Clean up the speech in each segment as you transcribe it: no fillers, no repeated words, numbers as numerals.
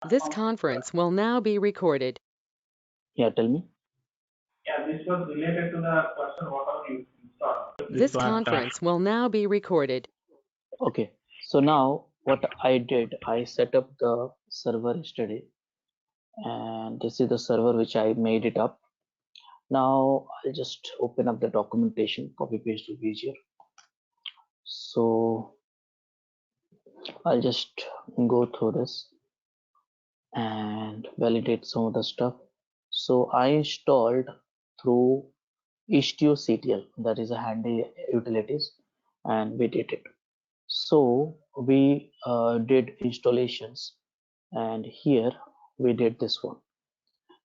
This conference will now be recorded. Yeah, tell me. Yeah, this was related to the person whatever you installed. This conference will now be recorded. Okay, so now what I did, I set up the server yesterday, and this is the server which I made it up. Now I'll just open up the documentation, copy paste will be easier. So I'll just go through this and validate some of the stuff. So I installed through Istio CTL, that is a handy utilities, and we did it. So we did installations, and here we did this one.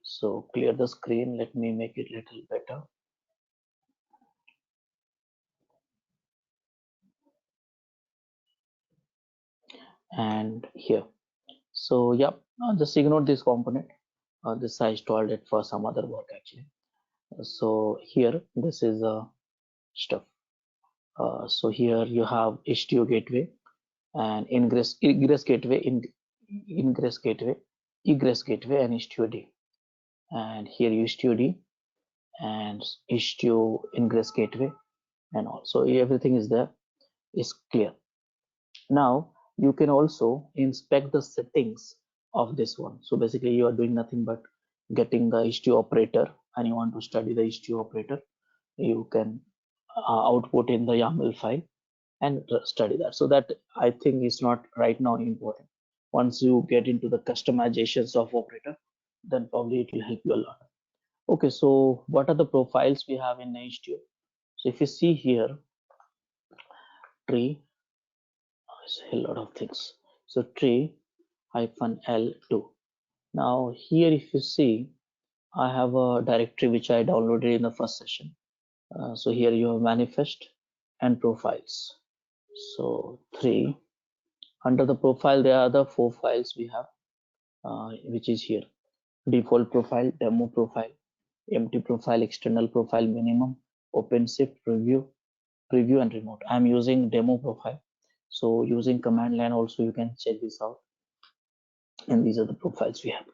So clear the screen, let me make it a little better. And here, so yeah, just ignore this component. This I installed it for some other work actually. So here, this is stuff. So here you have Istio gateway and ingress gateway, ingress gateway, egress gateway, and Istio D. And here Istio D and Istio ingress gateway, and also everything is there, is clear. Now you can also inspect the settings of this one. So basically you are doing nothing but getting the Istio operator and you want to study the Istio operator. You can output in the YAML file and study that. So that I think is not right now important. Once you get into the customizations of operator, then probably it will help you a lot. Okay, so what are the profiles we have in Istio? So if you see here, tree, it's a lot of things. So tree -L2. Now here if you see, I have a directory which I downloaded in the first session. So here you have manifest and profiles. So 3. Under the profile, there are the 4 files we have, which is here: default profile, demo profile, empty profile, external profile, minimum, OpenShift, preview, and remote. I'm using demo profile. So using command line also you can check this out. And these are the profiles we have.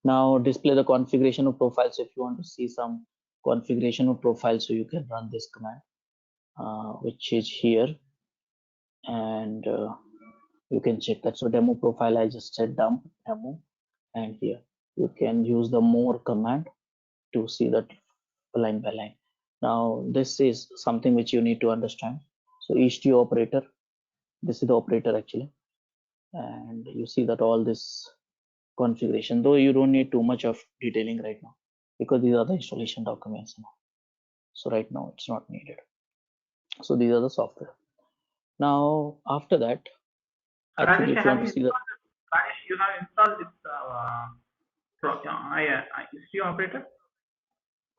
Now display the configuration of profiles. If you want to see some configuration of profiles, so you can run this command, which is here, and you can check that. So demo profile, I just said dump demo, and here you can use the more command to see that line by line. Now this is something which you need to understand. So Istio operator, this is the operator actually, and you see that all this configuration, though you don't need too much of detailing right now because these are the installation documents now. So right now it's not needed. So these are the software. Now after that, I think Rajesh, if you want to see the, Rajesh, you have installed this Istio operator?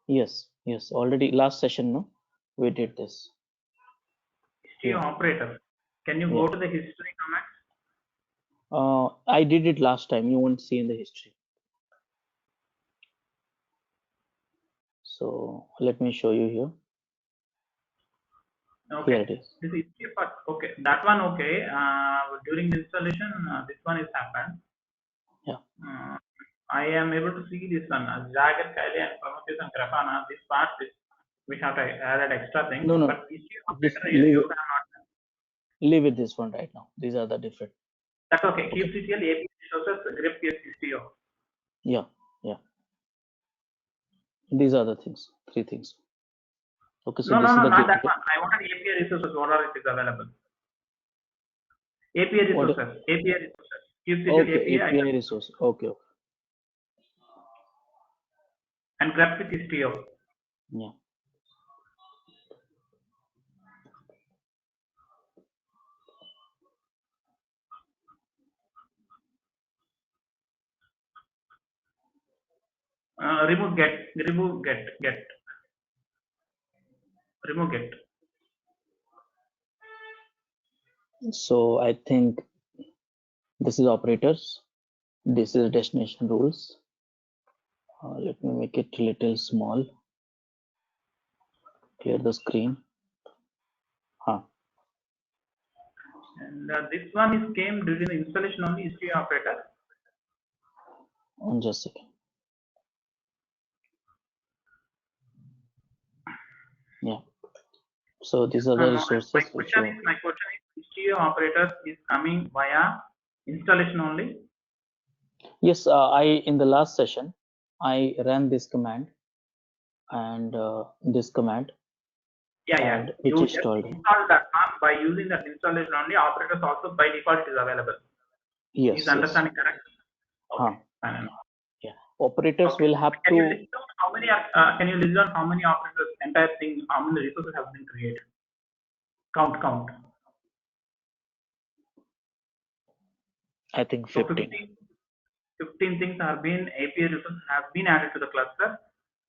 yes, already last session, no, we did this. Istio Yeah, operator. Can you yeah. go to the history command? I did it last time. You won't see in the history. So let me show you here. Here Okay. it is. This is Istio part. Okay. That one okay. During the installation, this one is happened. Yeah. I am able to see this one. Jagger, Kylie, and Prometheus and Grafana. This part is we have to add extra things. No, no. But Istio Just operator, leave you it. have not done. Leave it this one right now. These are the different. That's okay. Okay. kubectl, API resources, grep, Istio. Yeah. Yeah. These are the things. 3 things. Okay. So No, no, this is no, the not that gateway. one. I wanted API resources. What are it is available? API What? resources. API resources. kubectl Okay. API API resource. Okay. Okay. and grep with Istio. Yeah. Remove get. So I think this is operators. This is destination rules. Let me make it a little small. Clear the screen. And this one is came during the installation only Istio operator. Just a second. Yeah. So these are the resources which you. My question is Istio operators is coming via installation only. Yes, in the last session, I ran this command and this command, Yeah. and which You is just installed. install that one by using that installation only. Operators also by default is available. Is Yes, yes. understanding correct? Okay. Fine. Yeah. Operators Okay. will have Can you to. list down how many are? Can you list down how many operators? Entire thing. How many resources have been created? Count. I think So 15. 15 things have been API resources have been added to the cluster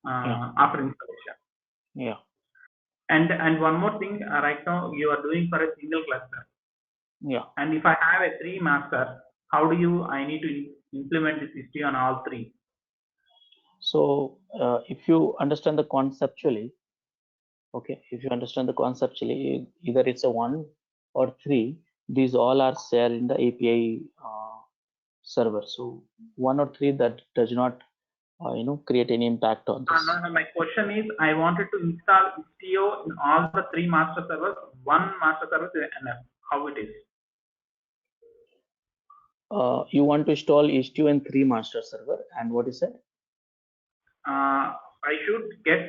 Yeah. after installation. Yeah. And one more thing, right now you are doing for a single cluster. Yeah. And if I have a 3 master, how do I need to implement this Istio on all 3? So if you understand the conceptually, okay, if you understand the conceptually, either it's a 1 or 3, these all are shared in the API server. So 1 or 3, that does not create any impact on this. No, my question is, I wanted to install Istio in all the 3 master servers. One master server is enough. How it is? You want to install Istio in 3 master server, and what is it?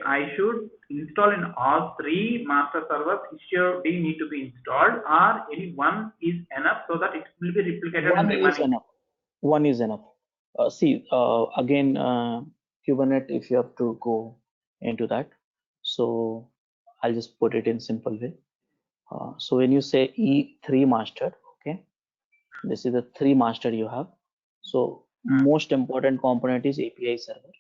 I should install in all 3 master servers. Istio D need to be installed, or any one is enough so that it will be replicated in One is remaining. enough. One is enough. See, again, Kubernetes, if you have to go into that, so I'll just put it in simple way. So when you say E3 master, okay, this is the 3 master you have. So most important component is API server,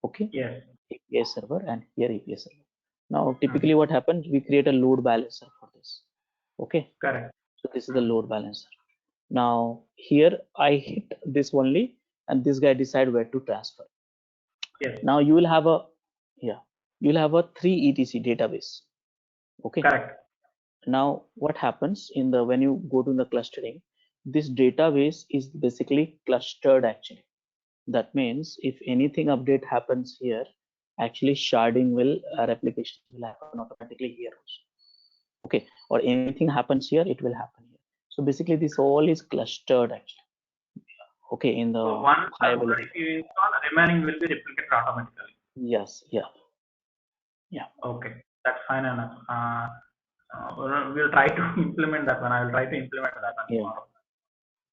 okay? Yes. API server, and here API server. Now, typically what happens, we create a load balancer for this, okay? Correct. So this is the load balancer. Now here I hit this only, and this guy decide where to transfer. Yes. Now you will have a you'll have a 3 etc database, okay? Correct. Now what happens in the when you go to the clustering, this database is basically clustered actually. That means if anything update happens here, actually sharding will replication will happen automatically here also, okay? Or anything happens here, it will happen here. So basically this all is clustered actually, okay, in the So one high server, availability. if you install, remaining will be replicated automatically. Yes, yeah. Okay, that's fine enough. We'll try to implement that one. I will try to implement that one Yeah. tomorrow.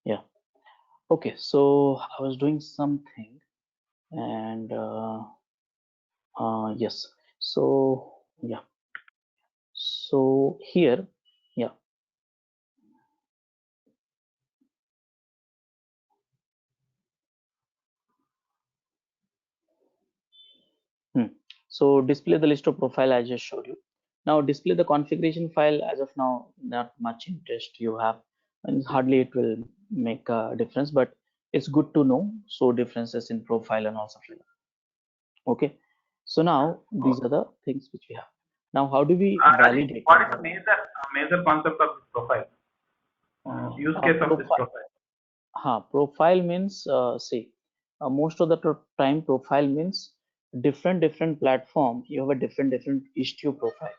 Yeah. Okay, so I was doing something, and yes. So yeah. So here, yeah. So display the list of profile I just showed you. Now display the configuration file. As of now, not much interest you have, and hardly it will make a difference, but it's good to know. So differences in profile and also. Okay. So now these are the things which we have. Now, how do we Rajesh, validate? what is the major concept of this profile? Use case of this Profile. profile. Profile means see, most of the time profile means different platform. You have a different Istio profile.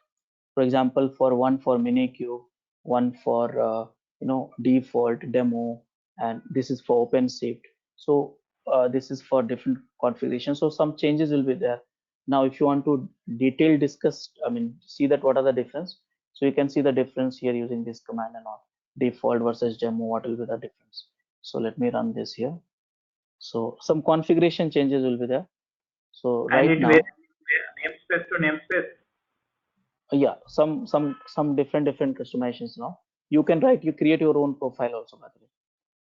For example, for Minikube, one for default demo, and this is for OpenShift. So this is for different configurations. So some changes will be there. Now, if you want to detail discuss, I mean, see that what are the difference. So you can see the difference here using this command and all. Default versus demo, what will be the difference? So let me run this here. So some configuration changes will be there. So And right it varies now, namespace to namespace. yeah, some different customizations. Now you can you create your own profile also, by the way.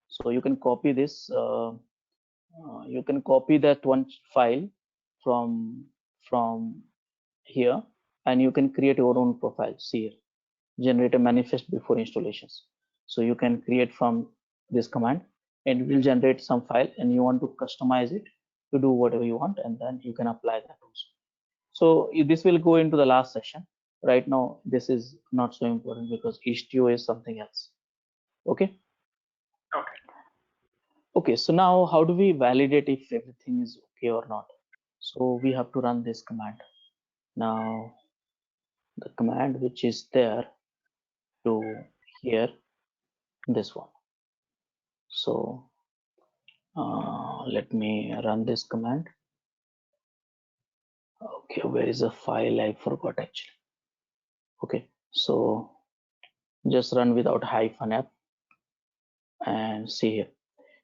So you can copy this, you can copy that one file from here, and you can create your own profile. See here, generate a manifest before installations. So you can create from this command, and it will generate some file, and you want to customize it to do whatever you want, and then you can apply that also. So this will go into the last session. Right now, this is not so important because Istio is something else. Okay. Okay. Okay, so now how do we validate if everything is okay or not? So we have to run this command. Now the command which is there to here, this one. So let me run this command. Okay, where is the file? I forgot actually. Okay, so just run without hyphen app and see here.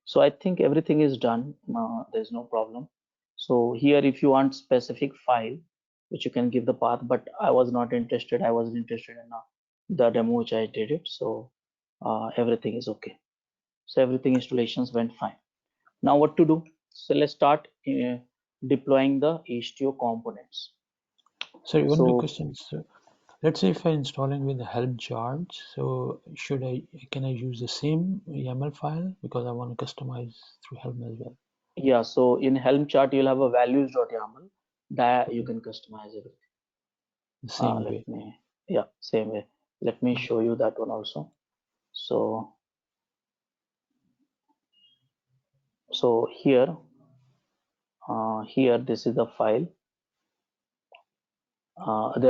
So I think everything is done. There's no problem. So here, if you want specific file, which you can give the path, but I was not interested. I was interested in the demo which I did it. So everything is okay. So everything installations went fine. Now what to do? So let's start deploying the Istio components. Sorry, one quick So question. So let's say if I'm installing with the Helm charts, so can I use the same YAML file because I want to customize through Helm as well? yeah, so in Helm chart, you'll have a values.yaml that you Okay, can customize everything. the same Let way. me, yeah, same way. Let me show you that one also. So, so here, here, this is the file.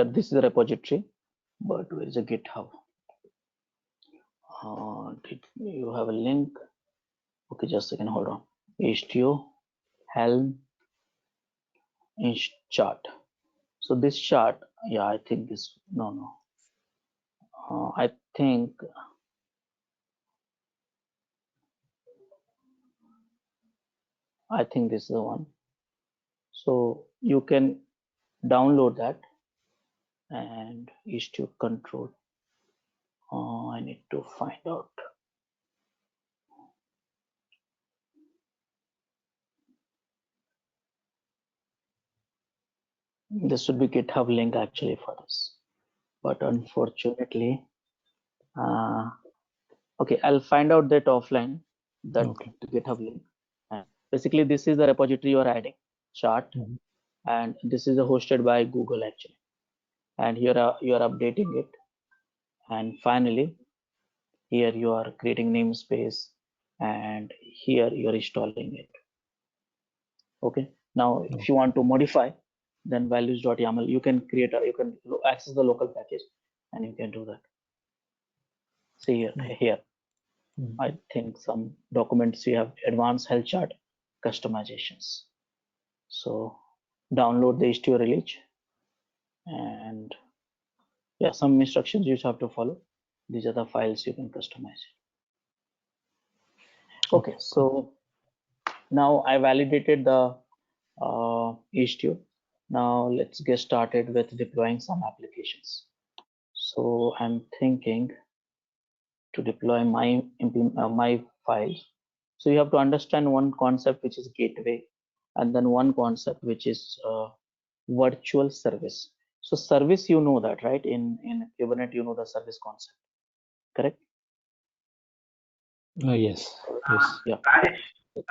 This is the repository, but where is the GitHub? Did you have a link? Okay, just a second, hold on. Istio, Helm, inch chart. So this chart, yeah, I think this, no. I think this is the one. So you can download that and Istio control. I need to find out. This should be GitHub link actually for this, but unfortunately, okay, I'll find out that offline, that Okay. GitHub link. And basically, this is the repository you are adding chart, Mhm. and this is hosted by Google actually. And here you are updating it, and finally, here you are creating namespace, and here you are installing it. Okay. Now, if you want to modify, then values.yaml, you can create you can access the local package, and you can do that. See here, here. I think some documents you have advanced health chart customizations. So download the Istio release, and yeah, some instructions you have to follow. These are the files you can customize. Okay, so now I validated the Istio. Now let's get started with deploying some applications. So I'm thinking to deploy my files. So you have to understand one concept which is gateway, and then one concept which is virtual service. So service, you know that, right? In Kubernetes, you know the service concept, correct? Yes, yes. Yeah.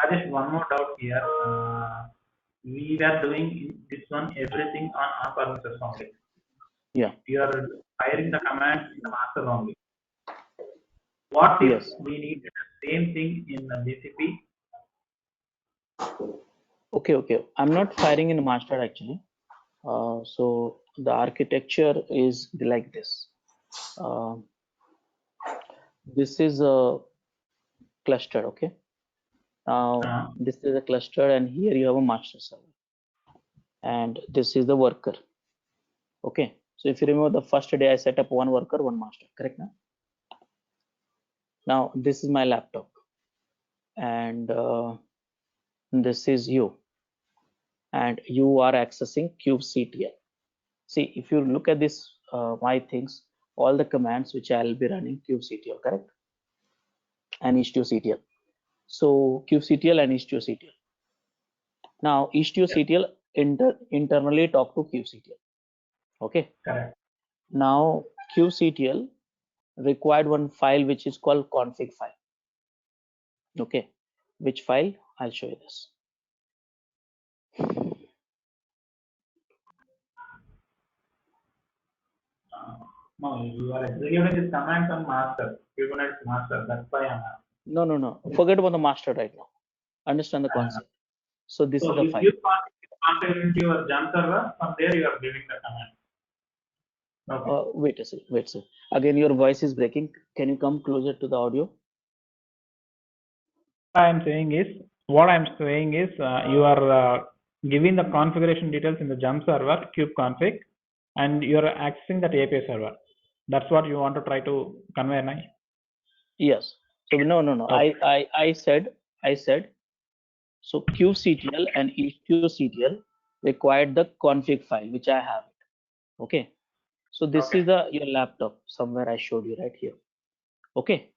Rajesh, one more doubt here. We were doing this one everything on premises only. Yeah. We are firing the commands in the master only. What if Yes. we need the same thing in the GCP? Okay. I'm not firing in master actually. So the architecture is like this. Uh, this is a cluster. Okay. Now this is a cluster, and here you have a master server, and this is the worker. Okay. So if you remember the first day I set up one worker, one master, correct? Now this is my laptop, and this is you, and you are accessing kubectl. See, if you look at this, my things, all the commands which I'll be running kubectl, correct? And istio.ctl. So kubectl and istio.ctl. Now istio.ctl internally talk to kubectl. Okay. Correct. Now kubectl required one file which is called config file. Okay. Which file? I'll show you this. No, you are executing this command on master, Kubernetes master. That's why I'm asking. No. Forget about the master right now. Understand the concept. So this is So the if file. you configure into your Jump server, from there you are giving the command. Okay. Wait a second. Wait a second. Again, your voice is breaking. Can you come closer to the audio? What I'm saying is you are giving the configuration details in the Jump server kube config, and you are accessing that API server. That's what you want to try to convey, right? Yes. So no. Okay. I said. So kubectl and istio required the config file, which I have. Okay. So this Okay. is your laptop. Somewhere I showed you right here. Okay.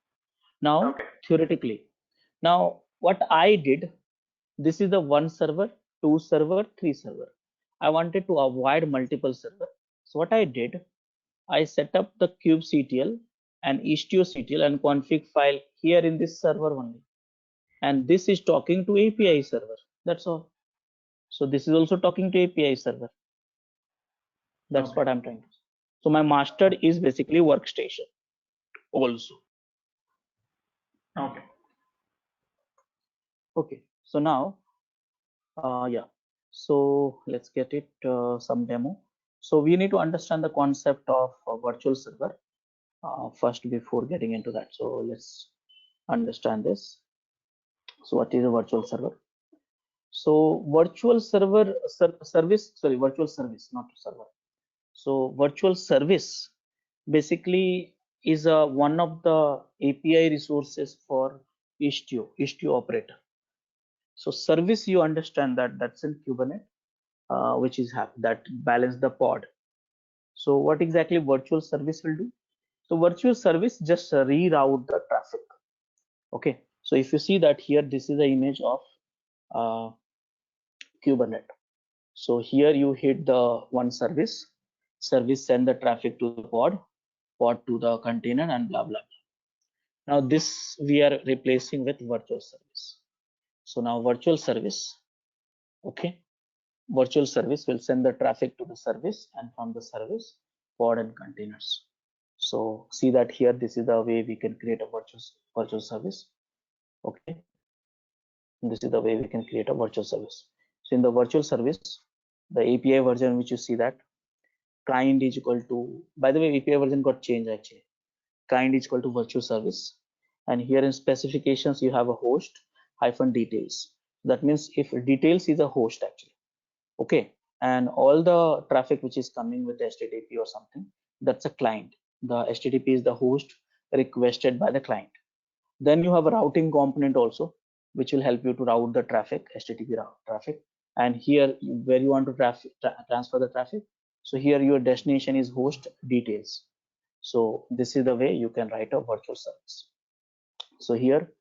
Now Okay. theoretically, now what I did, this is the one server, two server, three server. I wanted to avoid multiple server. So what I did, I set up the kubectl and istioctl and config file here in this server only. And this is talking to API server. That's all. So this is also talking to API server. That's Okay. what I'm trying to say. So my master is basically workstation also. Okay. Okay. So now, yeah. So let's get it some demo. So we need to understand the concept of a virtual server first before getting into that. So let's understand this. So what is a virtual server? So virtual server service, sorry, virtual service, not server. So virtual service basically is one of the API resources for Istio operator. So service, you understand that that's in Kubernetes, which is that balance the pod. So what exactly virtual service will do? So virtual service just reroute the traffic. Okay. So if you see that here, this is the image of uh, Kubernetes. So here you hit the one service send the traffic to the pod to the container, and blah blah. Now this we are replacing with virtual service. So now virtual service, okay, virtual service will send the traffic to the service, and from the service, pod and containers. So see that here, this is the way we can create a virtual service. Okay, this is the way we can create a virtual service. So in the virtual service, the API version which you see that kind is equal to, by the way, API version got changed actually. Kind is equal to virtual service, and here in specifications you have a host hyphen details. That means if details is a host actually, okay, and all the traffic which is coming with HTTP or something, that's a client. The HTTP is the host requested by the client. Then you have a routing component also, which will help you to route the traffic, HTTP traffic. And here where you want to transfer the traffic, so here your destination is host details. So this is the way you can write a virtual service. So here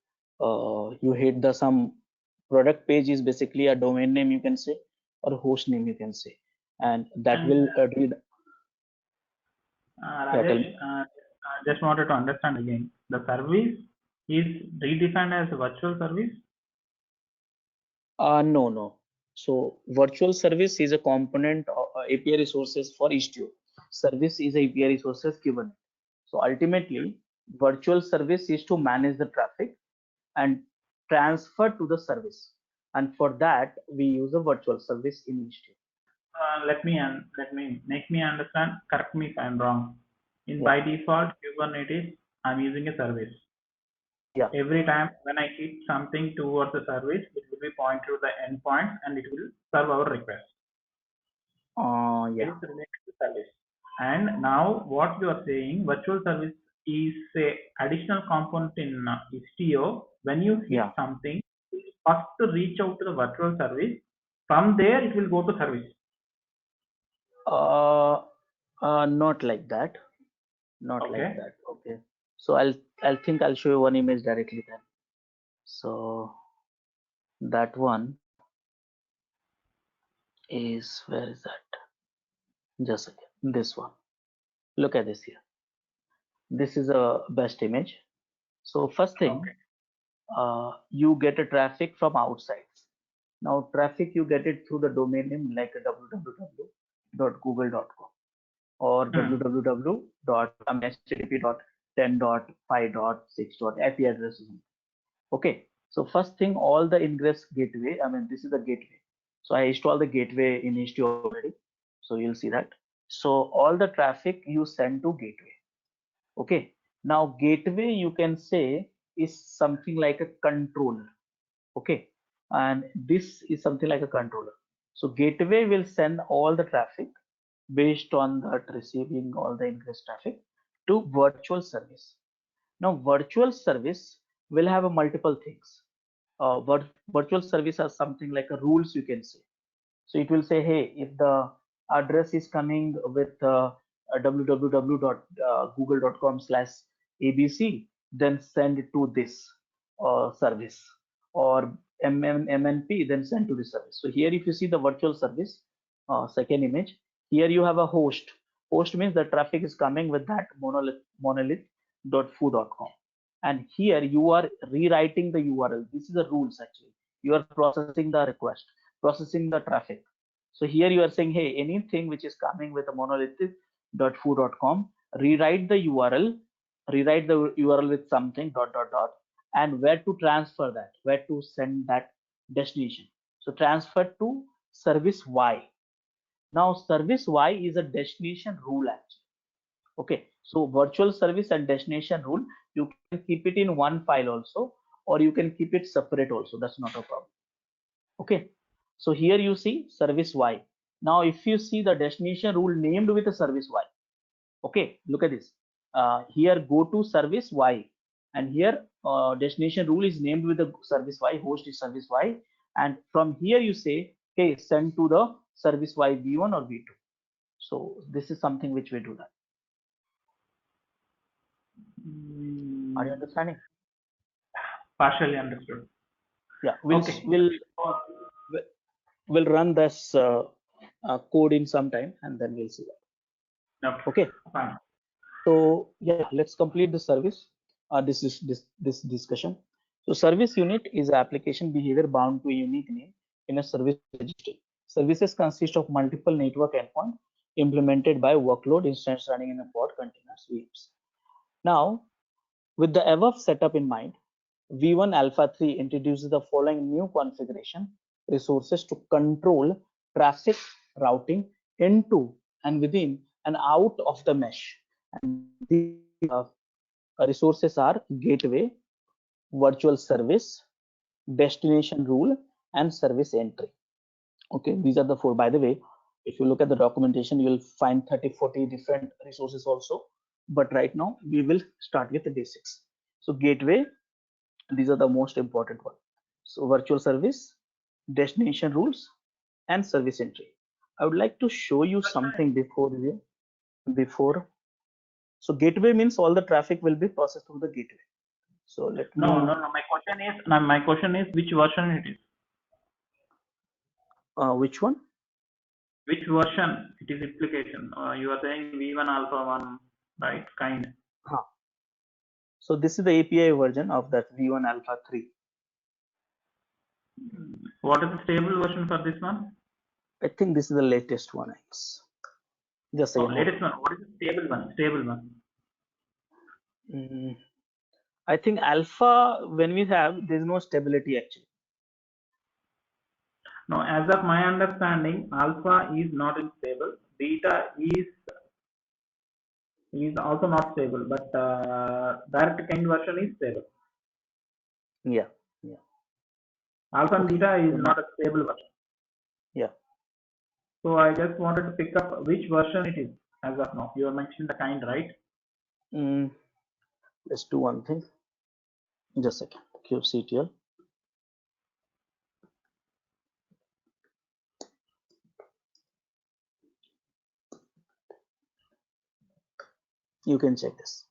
you hit the some product page is basically a domain name, you can say, or host name, you can say, and that And will read. Yeah, tell Rajesh, me. I just wanted to understand again. The service is redefined as a virtual service. No. So virtual service is a component of API resources for Istio. Service is API resources given. So ultimately, virtual service is to manage the traffic and transfer to the service. And for that, we use a virtual service in Istio. Let me make me understand. Correct me if I'm wrong. In Yeah, by default Kubernetes, I'm using a service. yeah, Every time when I hit something towards the service, it will be point to the endpoint and it will serve our request. It yeah. is related to service. And now what you are saying, virtual service is a additional component in Istio. When you hit Yeah. something, it is first to reach out to the virtual service. From there, it will go to service. Uh, Not like that. Not like Okay. that. Okay. So I'll think I'll show you one image directly then. So that one is, where is that? Just a second. This one. Look at this here. This is a best image. So first thing, Okay. you get a traffic from outside. Now traffic you get it through the domain name like www.google.com or Hmm. www.http.10.5.6. IP address. Okay. So first thing, all the ingress gateway, I mean, this is the gateway. So I installed the gateway in Istio already. So you'll see that. So all the traffic you send to gateway. Okay. Now gateway you can say is something like a controller. Okay. And this is something like a controller. So gateway will send all the traffic based on that receiving all the ingress traffic to virtual service. Now virtual service will have a multiple things. Virtual service are something like a rules you can say. So it will say, hey, if the address is coming with www.google.com/abc, then send it to this service, or MNP, then send to this service. So here, if you see the virtual service, second image, here you have a host. Host means the traffic is coming with that monolith.foo.com. And here you are rewriting the URL. This is the rules actually. You are processing the request, processing the traffic. So here you are saying, hey, anything which is coming with a monolithic.foo.com, rewrite the URL, rewrite the URL with something dot dot dot, and where to transfer that, where to send that destination. So transfer to service Y. Now service Y is a destination rule actually. Okay, so virtual service and destination rule, you can keep it in one file also, or you can keep it separate also. That's not a problem. Okay, so here you see service Y. Now if you see the destination rule named with a service Y, okay, look at this. Here go to service Y, and here destination rule is named with the service Y, host is service Y, and from here you say, okay, send to the service Y V1 or V2. So this is something which we do that. Are you understanding? Partially understood. Yeah, Okay. we'll run this code in some time, and then we'll see that. Okay. Fine. So yeah, let's complete the service. This discussion. So service unit is application behavior bound to a unique name in a service registry. Services consist of multiple network endpoints implemented by workload instance running in a pod containers VMs. Now, with the above setup in mind, V1 Alpha 3 introduces the following new configuration resources to control traffic routing into and within and out of the mesh. And these resources are gateway, virtual service, destination rule, and service entry. Okay, these are the four. By the way, if you look at the documentation, you will find 30-40 different resources also. But right now, we will start with the basics. So gateway, these are the most important one. So virtual service, destination rules, and service entry. I would like to show you something before. So gateway means all the traffic will be processed through the gateway. So let me. No. My question is which version it is? Which one? Which version it is implication? You are saying V1 Alpha 1, right? Kind. Huh. So this is the API version of that V1 Alpha 3. What is the stable version for this one? I think this is the latest one. Just a second. Latest one. What is the stable one? Stable one. I think alpha, when we have, there is no stability actually. No, as of my understanding, alpha is not stable. Beta is also not stable, but direct kind version is stable. Yeah. Alpha and beta is not a stable version. Yeah. So I just wanted to pick up which version it is as of now. You are mentioning the kind, right? Let's do one thing. Just a second. kubectl. You can check this.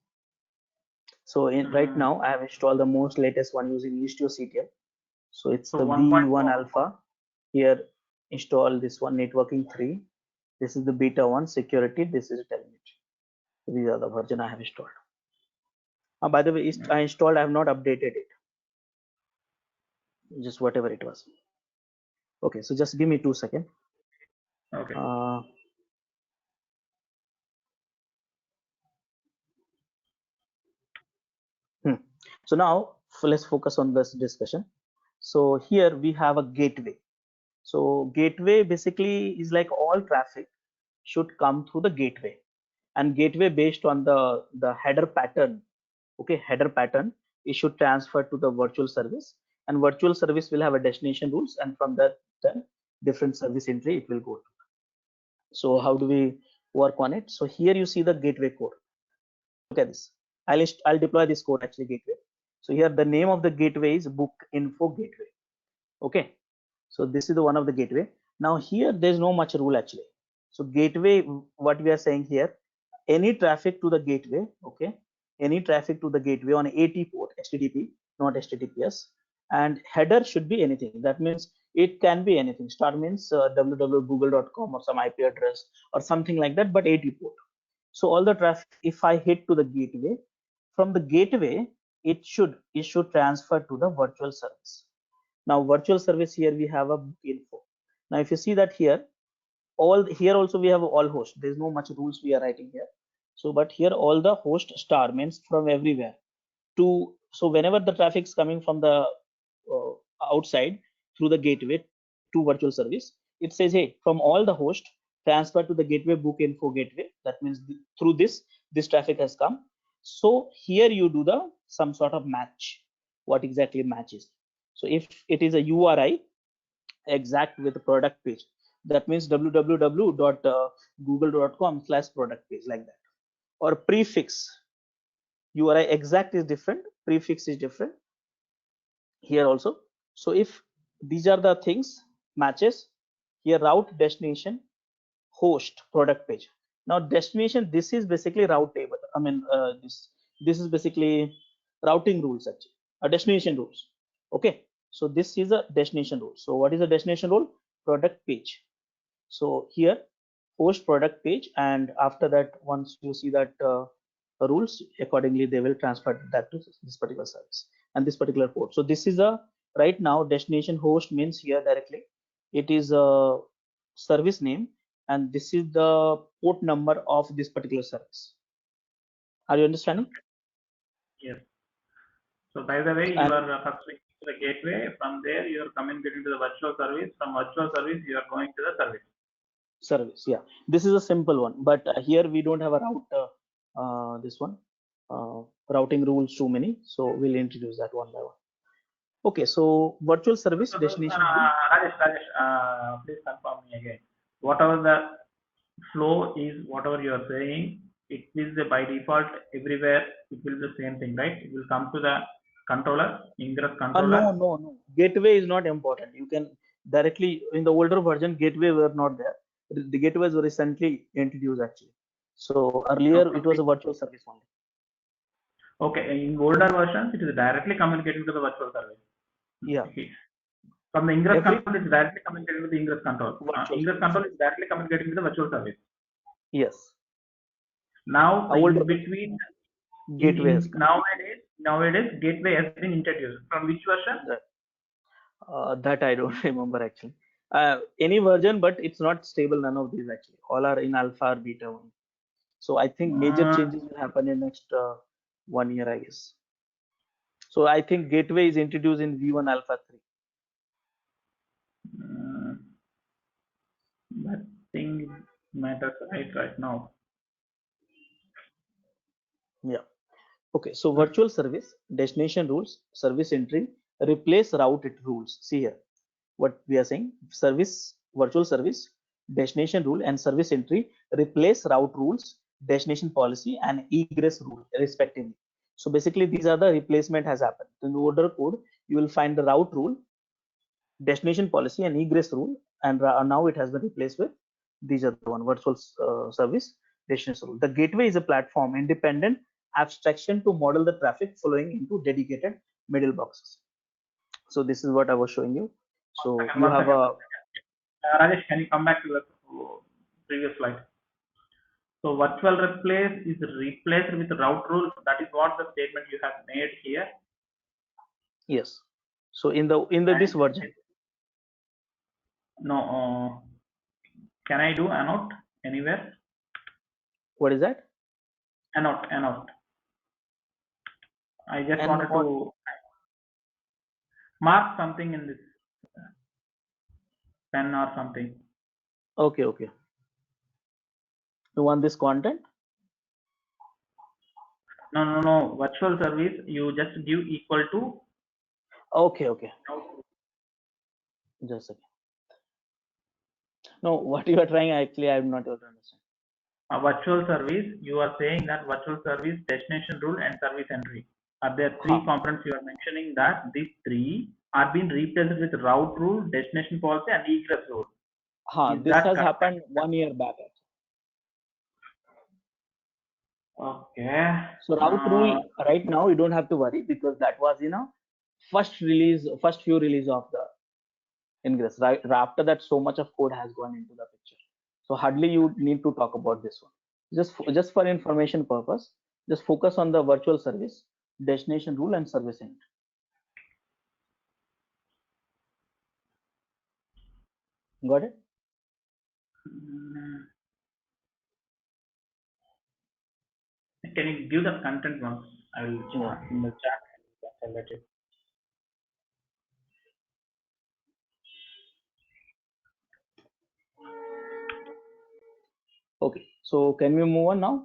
So right now I have installed the most latest one using Istio CTL. So it's the V1 Alpha. Here install this one, networking 3. This is the beta 1, security. This is telemetry. These are the version I have installed. By the way, I installed, I have not updated it. Just whatever it was. Okay, so just give me 2 seconds. Okay. So now let's focus on this discussion. So here we have a gateway. So gateway basically is like all traffic should come through the gateway, and gateway based on the header pattern. Okay, header pattern, it should transfer to the virtual service, and virtual service will have a destination rules, and from that then different service entry it will go to. So how do we work on it? So here you see the gateway code. Look at this. I'll deploy this code actually, gateway. So here the name of the gateway is book info gateway. Okay, so this is the one of the gateway. Now here there's no much rule actually. So gateway, what we are saying here, any traffic to the gateway, okay, any traffic to the gateway on AT port, HTTP, not HTTPS, and header should be anything. That means it can be anything. Start means www.google.com or some IP address or something like that, but AT port. So all the traffic, if I hit to the gateway, from the gateway, it should transfer to the virtual service. Now virtual service, here we have a book info. Now if you see that here, all here also we have all host. There's no much rules we are writing here. So but here all the host star means from everywhere to, so whenever the traffic is coming from the uh, outside through the gateway to virtual service, it says, hey, from all the host transfer to the gateway book info gateway. That means through this traffic has come. So here you do the some sort of match, what exactly matches. So if it is a URI exact with the product page, that means www.google.com/product page, like that. Or prefix, URI exact is different, prefix is different here also. So if these are the things matches, here route, destination, host, product page. Now destination, this is basically route table. I mean this is basically routing rules actually, destination rules. Okay, so this is a destination rule. So what is a destination rule? Product page. So here host product page, and after that once you see that rules, accordingly they will transfer that to this particular service and this particular port. So this is a, right now destination host means here directly it is a service name, and this is the port number of this particular service. Are you understanding? Yes. So by the way, you And are first going to the gateway. From there, you are communicating to the virtual service. From virtual service, you are going to the service. service, yeah, this is a simple one, but here we don't have a route this one routing rules too many, so we'll introduce that one by one. Okay, so virtual service So, destination rule. Rajesh, please confirm me again. Whatever the flow is, whatever you are saying, it is by default everywhere. It will be the same thing, right? It will come to the controller, ingress No, controller. no, no. Gateway is not important. You can directly, in the older version, gateway were not there. The gateways were recently introduced actually. So No, earlier it was a virtual service only. okay, in older versions, it is directly communicating to the virtual service. Yeah. Okay. From the ingress Every control, it's directly communicating with the ingress control. virtual Ingress service. control is directly communicating with the virtual service. Yes. Now, A in older between, gateway has come. nowadays, gateway has been introduced. From which version? That I don't remember actually. Any version, but it's not stable. None of these actually. All are in alpha or beta one. So I think major Uh, changes will happen in next 1 year, I guess. So I think gateway is introduced in V1 alpha 3. uh, that thing matters right now. Yeah. Okay. So virtual service, destination rules, service entry, replace route rules. See here, what we are saying: service, virtual service, destination rule, and service entry replace route rules, destination policy, and egress rule respectively. So basically, these are the replacement has happened. In the older code, you will find the route rule, destination policy, and egress rule, and now it has been replaced with these are the one virtual service destination rule. The gateway is a platform independent abstraction to model the traffic flowing into dedicated middle boxes. So this is what I was showing you. So you One have second. a, Rajesh, can you come back to the previous slide? So virtual replace is replaced with route rule. That is what the statement you have made here. yes. So in the this version, No, can I do annotate anywhere? what is that? Annotate. I just And wanted what? to. mark something in this pen or something. Okay. You want this content? No. Virtual service, you just give equal to. Okay. Just a second. No, what you are trying, actually, I'm not able to understand. A virtual service, you are saying that virtual service, destination rule, and service entry. Are there three components you are mentioning that these three are being replaced with route rule, destination policy, and egress rule? Is This that has correct? happened 1 year back. Okay. So route rule right now you don't have to worry because that was first few release of the Ingress. Right after that, so much of code has gone into the picture. So hardly you need to talk about this one. Just for information purpose, just focus on the virtual service, destination rule, and service end. Got it? Can you give the content once? I will in the chat. I'll let it. Okay. So can we move on now?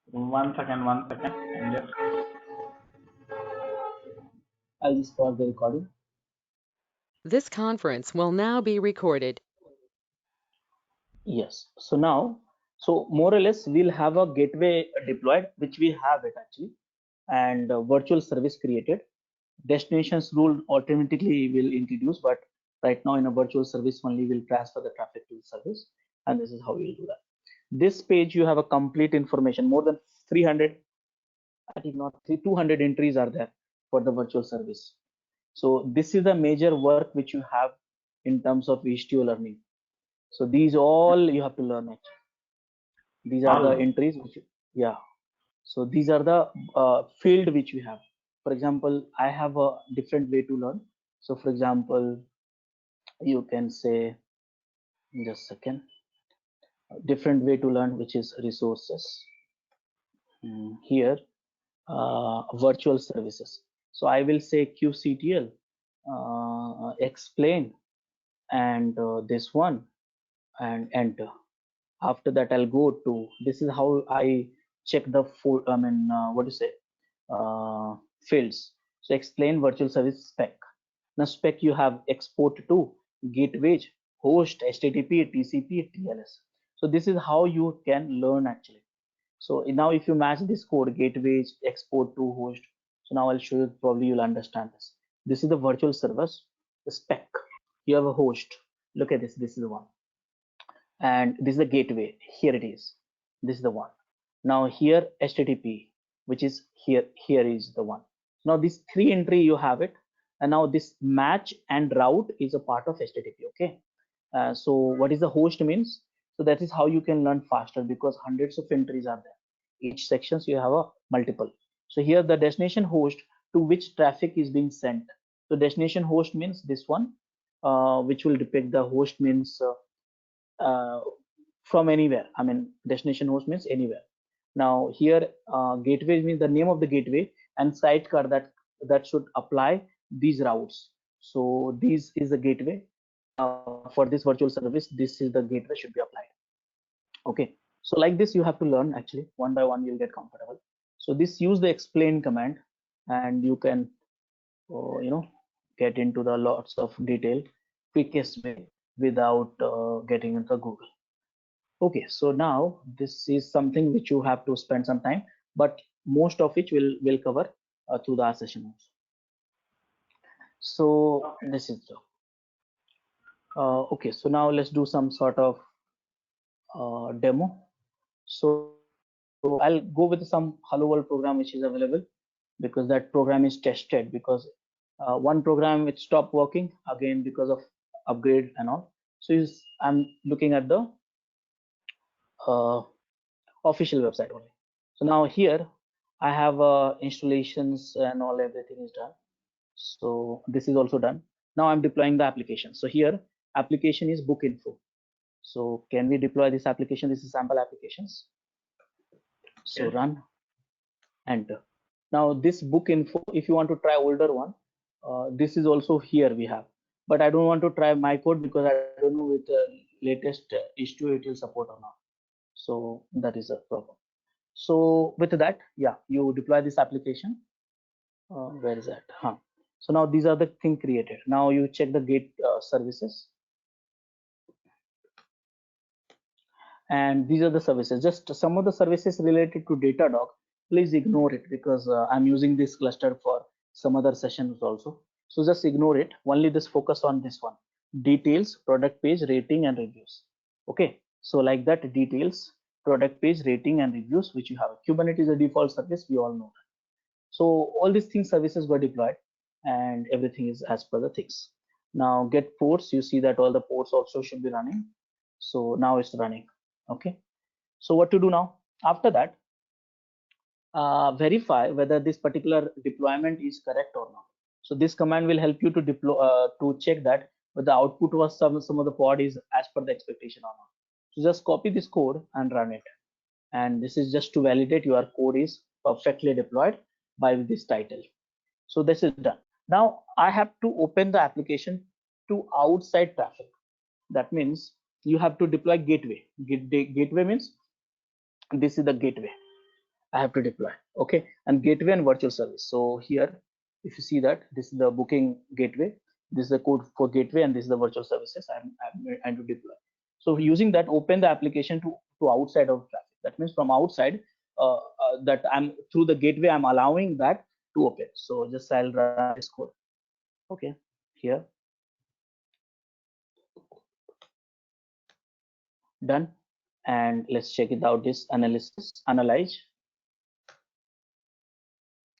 1 second. And just. I'll just pause the recording. This conference will now be recorded. Yes. So now, more or less, we'll have a gateway deployed, which we have it actually, and virtual service created. Destinations rule automatically will introduce, but right now in a virtual service only will transfer the traffic to the service, and this is how we'll do that. This page you have a complete information, more than 300, I think not 200 entries are there for the virtual service. So this is the major work which you have in terms of Istio learning. So these all you have to learn actually. These are the entries which so these are the field which we have. For example, I have a different way to learn. So for example, you can say, just a second, different way to learn, which is resources. Here, virtual services. So I will say QCTL, explain, and this one, and enter. After that, I'll go to, this is how I check the what do you say, fields. So explain virtual service spec. Now spec you have export to, gateway, host, HTTP, TCP, TLS. So this is how you can learn actually. So now if you match this code, gateways, export to, host. So now I'll show you, probably you'll understand this. This is the virtual service, the spec. You have a host. Look at this. This is the one. And this is the gateway. Here it is. This is the one. Now here HTTP, which is here is the one. Now this 3 entry you have it, and now this match and route is a part of HTTP. Okay. So what is the host means? So that is how you can learn faster, because hundreds of entries are there. Each sections you have a multiple. So here the destination host to which traffic is being sent. So destination host means this one, which will depict the host means from anywhere. I mean, destination host means anywhere. Now here, gateway means the name of the gateway, and sidecar that should apply these routes. So this is the gateway for this virtual service. This is the gateway should be applied. Okay. So like this, you have to learn actually one by one. You'll get comfortable. So this use the explain command, and you can get into the lots of detail quickest way without getting into Google. Okay, so now this is something which you have to spend some time, but most of which will cover through the session also. So this is the okay. So now let's do some sort of demo. So I'll go with some Hello World program which is available, because that program is tested, because one program it stopped working again because of upgrade and all. So I'm looking at the official website only. So now here I have installations and all, everything is done. So this is also done. Now I'm deploying the application. So here application is book info. So can we deploy this application? This is sample applications. So run, enter. Now this book info, if you want to try older one, This is also here we have, but I don't want to try my code because I don't know with the latest Istio it will support or not. So that is a problem. So with that, yeah, you deploy this application. Where is that? So now these are the thing created. Now you check the gate services, and these are the services. Just some of the services related to Datadog, please ignore it because I'm using this cluster for some other sessions also. So just ignore it. Only this focus on this one: details, product page, rating, and reviews. Okay, so like that, details, product page, rating, and reviews, which you have. Kubernetes is a default service, we all know. So all these things services were deployed, and everything is as per the things. Now get ports, you see that all the ports also should be running. So now it's running. Okay, so what to do now? After that, verify whether this particular deployment is correct or not. So this command will help you to deploy to check that whether the output was some of the pod is as per the expectation or not. So just copy this code and run it, and this is just to validate your code is perfectly deployed by this title. So this is done. Now I have to open the application to outside traffic. That means you have to deploy gateway. Gateway means this is the gateway I have to deploy. Okay, and gateway and virtual service. So here, if you see that this is the booking gateway, this is the code for gateway, and this is the virtual services I'm to deploy. So using that, open the application to outside of traffic. That means from outside, that I'm through the gateway, I'm allowing that to open. So just I'll run this code. Okay, here, done. And let's check it out. This analyze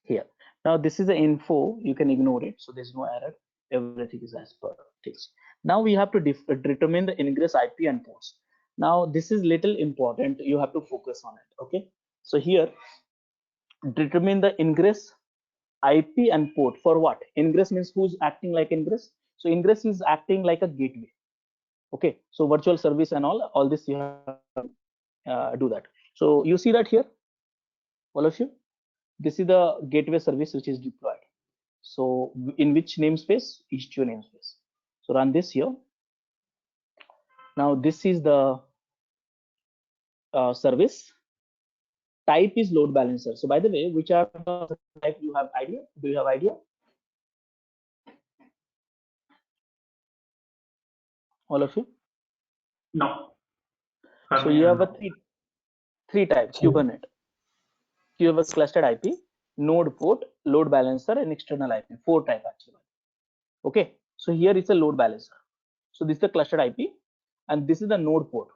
here. Now this is the info, you can ignore it, so there's no error, everything is as per things. Now we have to determine the ingress IP and ports. Now this is little important, you have to focus on it. Okay, so here determine the ingress IP and port. For what? Ingress means who's acting like ingress. So ingress is acting like a gateway. Okay, so virtual service and all this you have to do that. So you see that here, all of you, this is the gateway service which is deployed. So in which namespace? Istio namespace. So run this here. Now this is the service. Type is load balancer. So by the way, which are the type you have idea? Do you have idea? All of you? No. So you have a three types: Kubernetes. You have a clustered IP, node port, load balancer, and external IP. 4 type actually. Okay. So here it's a load balancer. So this is the clustered IP, and this is the node port.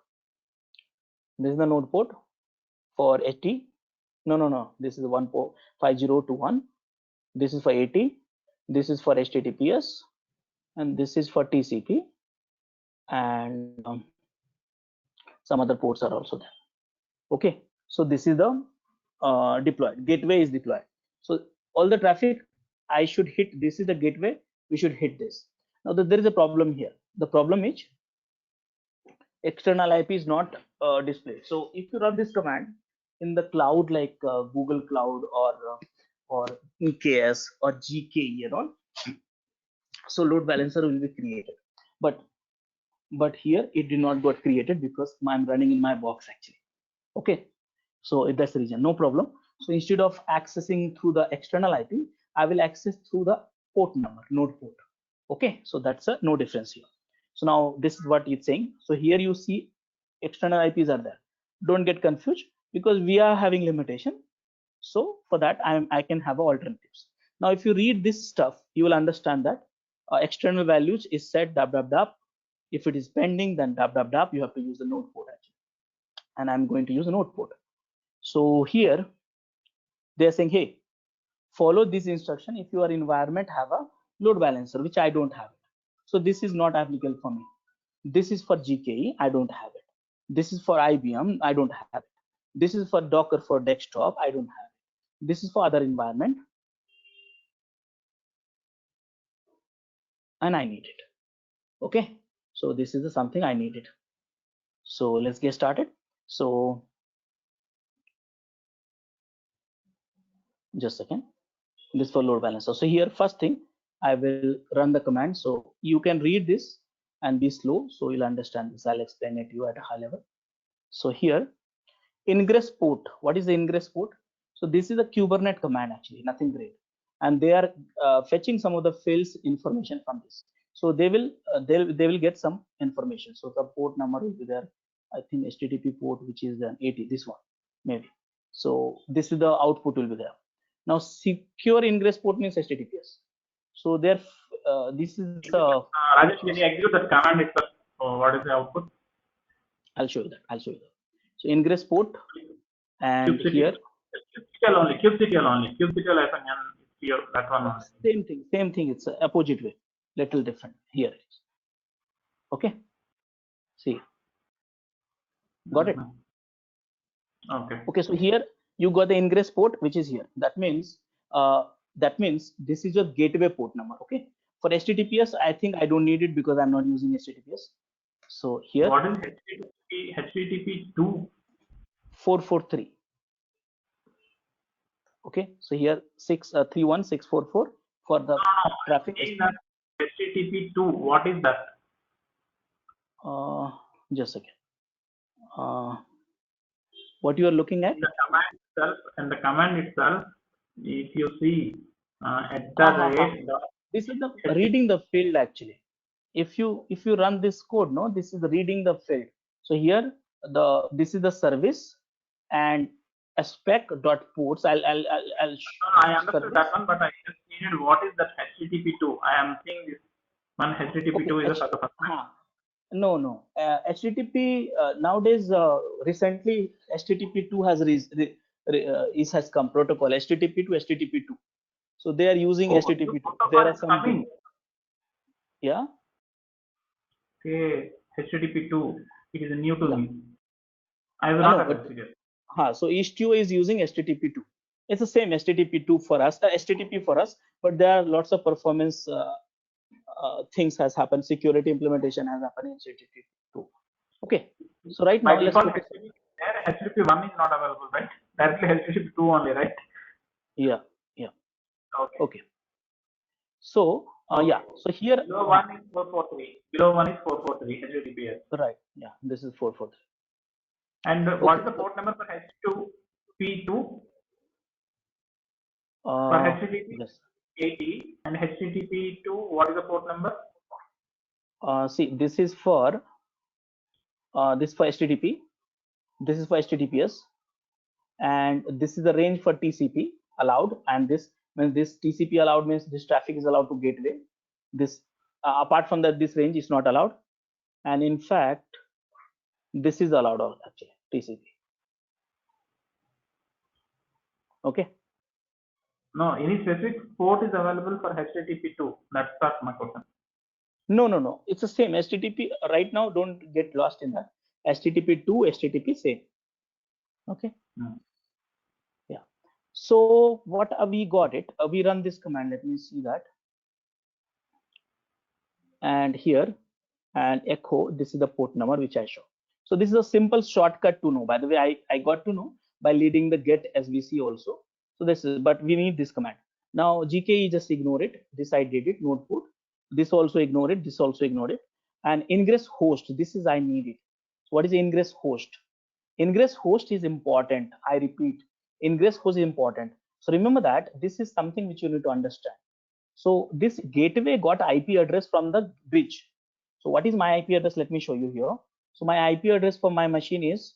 This is the node port for AT. No. This is 1.5021. This is for AT. This is for HTTPS, and this is for TCP, and some other ports are also there. Okay, so this is the deployed gateway is deployed. So all the traffic I should hit. This is the gateway. We should hit this. Now there is a problem here. The problem is external IP is not displayed. So if you run this command in the cloud like Google Cloud or EKS or GKE and all, so load balancer will be created. But here it did not got created because I'm running in my box actually. Okay, so that's the reason. No problem. So instead of accessing through the external IP, I will access through the port number, node port. Okay, so that's a no difference here. So now this is what it's saying. So here you see external IPs are there. Don't get confused because we are having limitation. So for that, I can have alternatives. Now, if you read this stuff, you will understand that external values is set dab dab dab. If it is pending, then dab dab dab. You have to use the node port actually, and I'm going to use a node port. So here they're saying, hey, follow this instruction if your environment have a load balancer, which I don't have it. So this is not applicable for me. This is for GKE, I don't have it. This is for IBM, I don't have it. This is for Docker for desktop, I don't have it. This is for other environment, and I need it. Okay, so this is something I needed. So let's get started. So just a second. This for load balancer. So here, first thing, I will run the command. So you can read this and be slow, so you'll understand this. I'll explain it to you at a high level. So here, ingress port. What is the ingress port? So this is a Kubernetes command, actually, nothing great. And they are fetching some of the fields information from this. So they will get some information. So the port number will be there. I think HTTP port, which is an 80, this one maybe. So this is the output will be there. Now secure ingress port means HTTPS. So there, this is Rajesh, can you execute that command itself? What is the output? I'll show you that. So ingress port, and here kubectl only. kubectl as an Istio, that one only. same thing. It's a opposite way, little different here. Okay. See, got it? Okay. So here you got the ingress port, which is here. That means this is your gateway port number. Okay. For HTTPS, I think I don't need it because I'm not using HTTPS. So here, what is HTTP 2? 443. Okay. So here 31644 for the traffic. HTTP 2. What is that? Just a second. What you are looking at? The command itself, if you see this is the reading the field, actually. If you run this code, no, this is reading the field. So here this is the service and a spec.ports. I understood that one, but I just needed what is that HTTP 2. I am seeing this one. HTTP 2 is a such a no. HTTP nowadays, recently HTTP 2 has come protocol, HTTP to HTTP 2. So they are using HTTP 2. There are some. Yeah. Okay, HTTP 2. It is new to me. I will not consider. So Istio is using HTTP 2. It's the same HTTP 2 for us, HTTP for us, but there are lots of performance things has happened. Security implementation has happened in HTTP 2. Okay. So right now, let's focus. HTTP 1 is not available, right? Directly HTTP 2 only, right? Yeah. Okay. So yeah. So here below 1 is 443. Below 1 is 443 HTTPS. Right. Yeah. This is 443. And what is the port number for HTTP2? For HTTP 80 and HTTP2, what is the port number? See, this is for HTTP. This is for HTTPS, and this is the range for TCP allowed. And this means this TCP allowed means this traffic is allowed to gateway. This apart from that, this range is not allowed. And in fact, this is allowed actually TCP. Okay. No, any specific port is available for HTTP2. That's not my question. No. It's the same HTTP right now. Don't get lost in that. HTTP 2, HTTP same. Okay. Yeah. So what we got it? We run this command. Let me see that. And here and echo. This is the port number which I show. So this is a simple shortcut to know. By the way, I got to know by leading the get SVC also. So this is, but we need this command. Now GKE just ignore it. This I did it. Node port. This also ignore it. This also ignore it. And ingress host. This is I need it. So what is ingress host? Ingress host is important. I repeat, ingress host is important. So remember that this is something which you need to understand. So this gateway got IP address from the bridge. So what is my IP address? Let me show you here. So my IP address for my machine is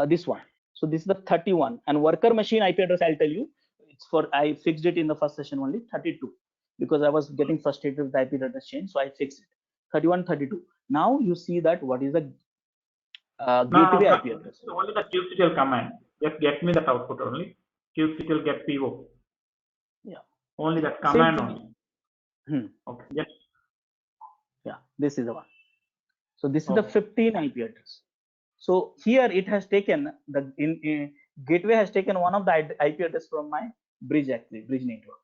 this one. So this is the 31, and worker machine IP address, I'll tell you, it's for, I fixed it in the first session only, 32, because I was getting frustrated with the IP address change. So I fixed it 31, 32. Now you see that what is the gateway IP address. Only the kubectl command. Just get me that output only. kubectl get PO. Yeah. Only that command only. Okay. Yes. Yeah. This is the one. So this is the 15 IP address. So here it has taken the gateway has taken one of the IP address from my bridge, actually bridge network.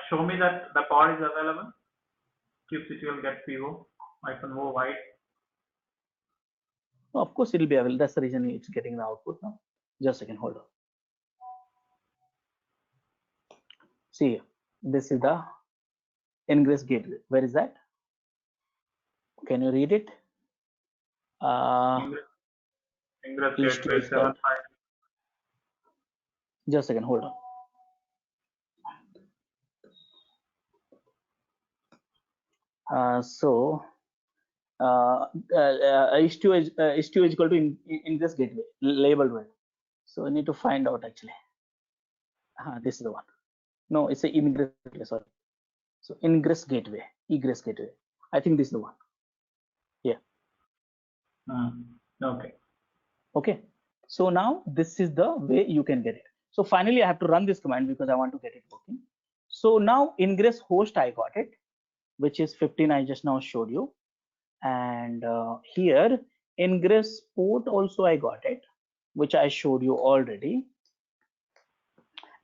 Show me that the pod is available. kubectl get PO. I can move wide. Of course, it will be available. That's the reason it's getting the output now. Just a second, hold on. See here, this is the ingress gateway. Where is that? Can you read it? Ingress Istio gateway is called. Just a second, hold on. Istio is equal to ingress gateway labeled well. So I need to find out actually. This is the one. No, it's a ingress gateway. Sorry. So ingress gateway, egress gateway. I think this is the one. Yeah. Okay. Okay. So now this is the way you can get it. So finally, I have to run this command because I want to get it working. So now ingress host, I got it, which is 15. I just now showed you. And here ingress port also I got it, which I showed you already.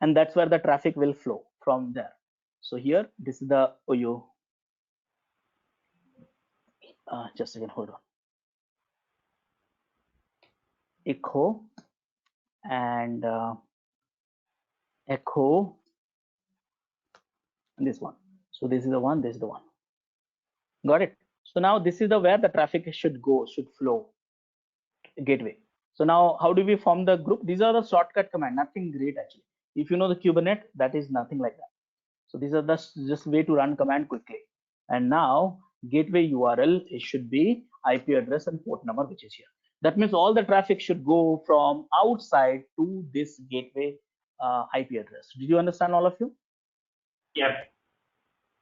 And that's where the traffic will flow from there. So here, this is the OU. Just a second, hold on. Echo and echo, and this one. So this is the one, this is the one. Got it? So now this is the where the traffic should go, should flow, gateway. So now how do we form the group? These are the shortcut command, nothing great actually. If you know the Kubernetes, that is nothing like that. So these are the just way to run command quickly. And now gateway URL, it should be IP address and port number, which is here. That means all the traffic should go from outside to this gateway IP address. Did you understand, all of you? Yes.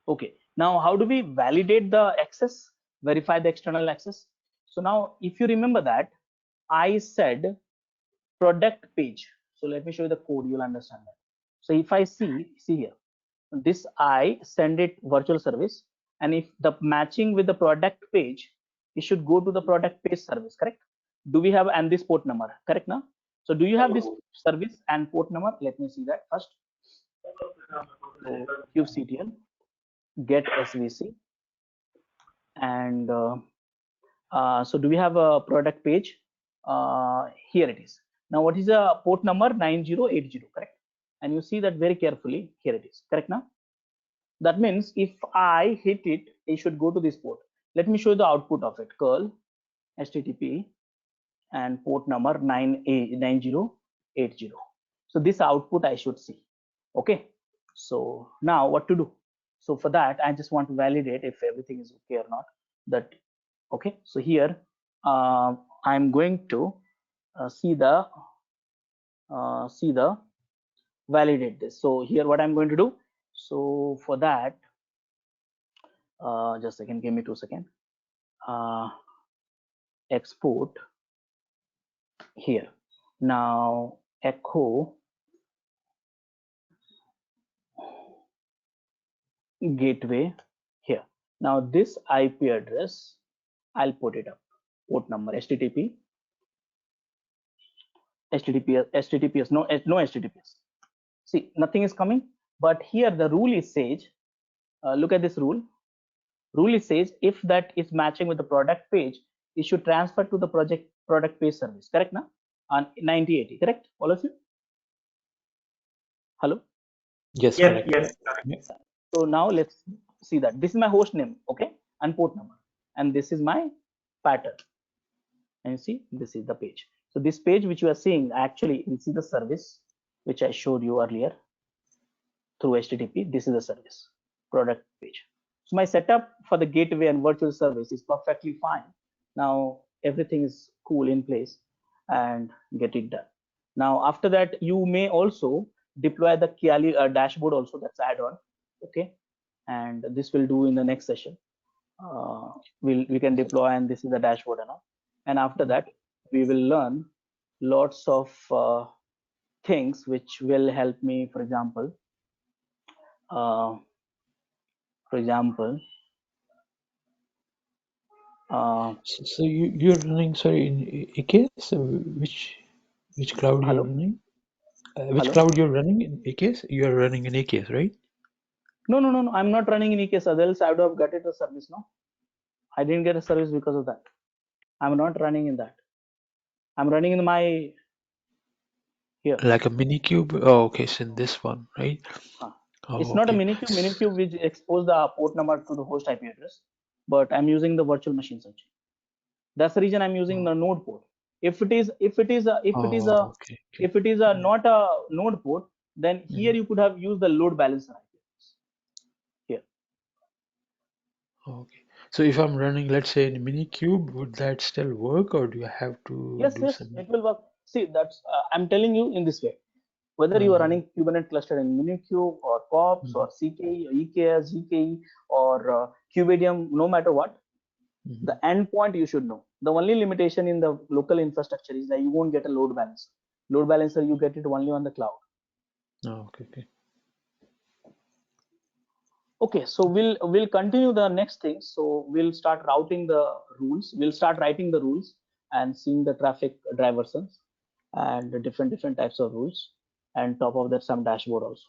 Okay. Now, how do we validate the access, verify the external access? So now, if you remember that, I said product page. So let me show you the code, you'll understand that. So if I see here, this I send it virtual service, and if the matching with the product page, it should go to the product page service, correct? Do we have, and this port number, correct now? So do you have this service and port number? Let me see that first. So kubectl get svc, and so do we have a product page? Here it is. Now what is the port number? 9080, correct? And you see that very carefully. Here it is, correct now? That means if I hit it, it should go to this port. Let me show you the output of it. Curl http and port number 9080. So this output I should see. Okay. So now what to do? So for that, I just want to validate if everything is okay or not. That okay. So here I'm going to see the validate this. So here what I'm going to do. So for that, just a second, give me 2 seconds. Export here. Now echo gateway here. Now this IP address, I'll put it up. Port number HTTPS, no HTTPS. See, nothing is coming, but here the rule is says, look at this rule. Rule is says if that is matching with the product page, it should transfer to the product page service. Correct now? On 9080, correct? All of you? Hello? Yes, Yes. correct. Yes. Yeah. So now let's see that this is my host name, okay, and port number, and this is my pattern. And you see, this is the page. So this page which you are seeing, actually, this is the service which I showed you earlier through HTTP. This is the service product page. So my setup for the gateway and virtual service is perfectly fine. Now everything is cool in place and get it done. Now after that, you may also deploy the Kiali dashboard also. That's add-on, okay, and this will do in the next session. We can deploy, and this is the dashboard and all. And after that, we will learn lots of things which will help me. For example, uh, So you're running, sorry, in AKS? Which cloud you're hello, running? Which hello. cloud you're running in AKS? You're running in AKS, right? No. I'm not running in EKS. Else I would have got it a service. No, I didn't get a service because of that. I'm not running in that. I'm running in my here. Like a mini cube? Oh, okay, so in this one, right? It's not a Okay. minikube. Minikube which expose the port number to the host IP address, but I'm using the virtual machine searching. That's the reason I'm using the node port. If it is Okay. not a node port, then here you could have used the load balancer IP address. Here. Okay. So if I'm running, let's say, in Minikube, would that still work, or do you have to Yes, do yes, some? it will work. See, that's I'm telling you in this way. Whether you are running Kubernetes cluster in Minikube or POPs or CKE or EKS, GKE or Kubedium, no matter what, the endpoint you should know. The only limitation in the local infrastructure is that you won't get a load balancer. Load balancer, you get it only on the cloud. Oh, okay. Okay, so we'll continue the next thing. So we'll start routing the rules. We'll start writing the rules and seeing the traffic diversions and the different types of rules, and top of that some dashboard also.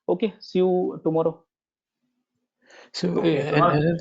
Okay, see you tomorrow. So Okay, so another